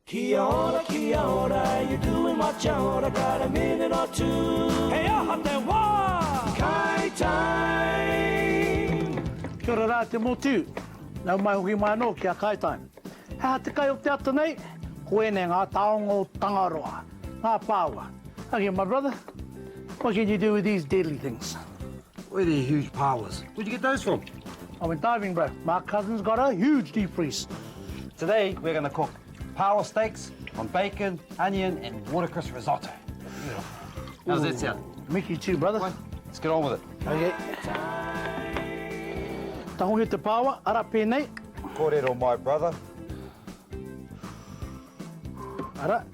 Kia ora, you're doing what you oughta, got a minute or two. Hey, aha te wā! Kai time! Kia ora rā te motu. Nau mai hoki mai anō kia kai time. Hea te kai o te ata nei, koene ngā taongo tangaroa, ngā paua. Okay, my brother, what can you do with these deadly things? Where are the huge powers? Where'd you get those from? I went diving, bro. My cousin's got a huge deep freeze. Today, we're going to cook power steaks on bacon, onion, and watercress risotto. How's that sound? Mickey too, brother. Come on, let's get on with it. Okay. Tahongi te paua, ara pēnei. Kōrero, my brother. Ara,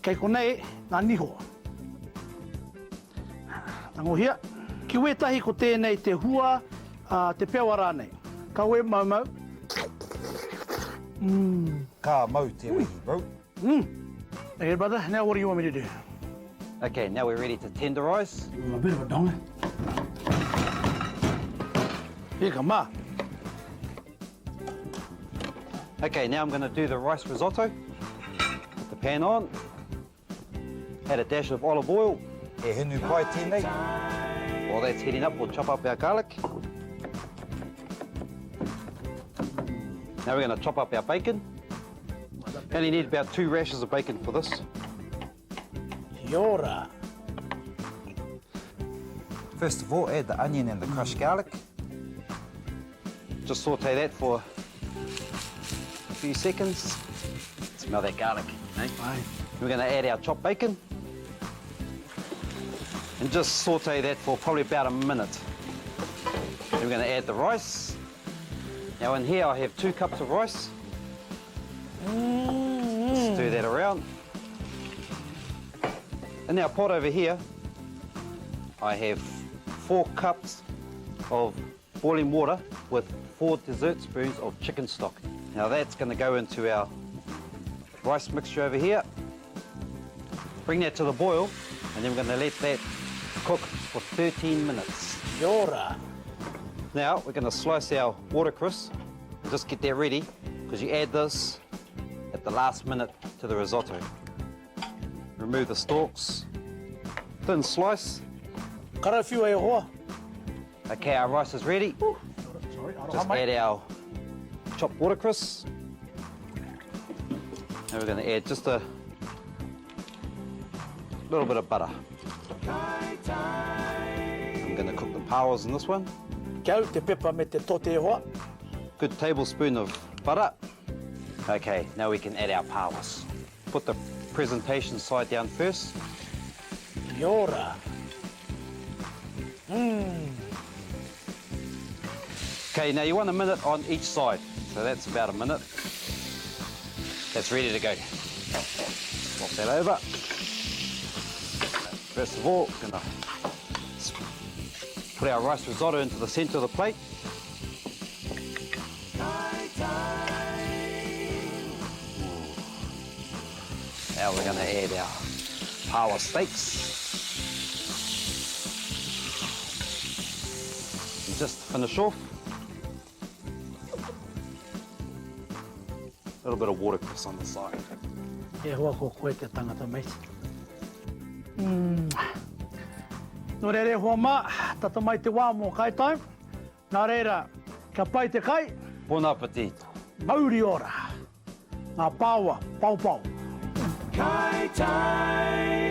kei konei, ngā niho. Tangohia, ki wetahi ko tēnei te hua, te pewa rānei. Ka we maumau. Ka mau te wihi, bro. Okay, brother, now what do you want me to do? Okay, now we're ready to tenderise. A bit of a donga. Here, come on. Okay, now I'm going to do the rice risotto. Put the pan on. Add a dash of olive oil. E hinu pai tēnei. While that's heating up, we'll chop up our garlic. Now we're going to chop up our bacon. Only need about 2 rashers of bacon for this. Kia ora. First of all, add the onion and the crushed garlic. Just saute that for a few seconds. Smell that garlic, eh? Aye. We're going to add our chopped bacon. And just saute that for probably about a minute. Then we're going to add the rice. Now in here I have 2 cups of rice. Stir that around. In our pot over here, I have 4 cups of boiling water with 4 dessert spoons of chicken stock. Now that's going to go into our rice mixture over here. Bring that to the boil, and then we're going to let that cook for 13 minutes. Kia ora. Now we're going to slice our watercress and just get that ready, because you add this at the last minute to the risotto. Remove the stalks, thin slice. Karawhiu e hoa. Okay, our rice is ready. Sorry, Just add our chopped watercress. Now we're going to add just a little bit of butter. I'm going to cook the pauas in this one. Kia au te pepa me te tote e hoa. Good tablespoon of butter. Okay, now we can add our pauas. Put the presentation side down first. Kia ora. Okay, now you want a minute on each side. So that's about a minute. That's ready to go. Swap that over. First of all, we're going to put our rice risotto into the centre of the plate. Now we're going to add our paua steaks. And just to finish off, a little bit of watercress on the side. E hoa ko koe te tangata, mate. No reire hoa mā, tata mai te wā mō kai time. Nā reira, kia pai te kai. Bon appetit. Mauri ora. Ngā paua, pau pau. Kai time!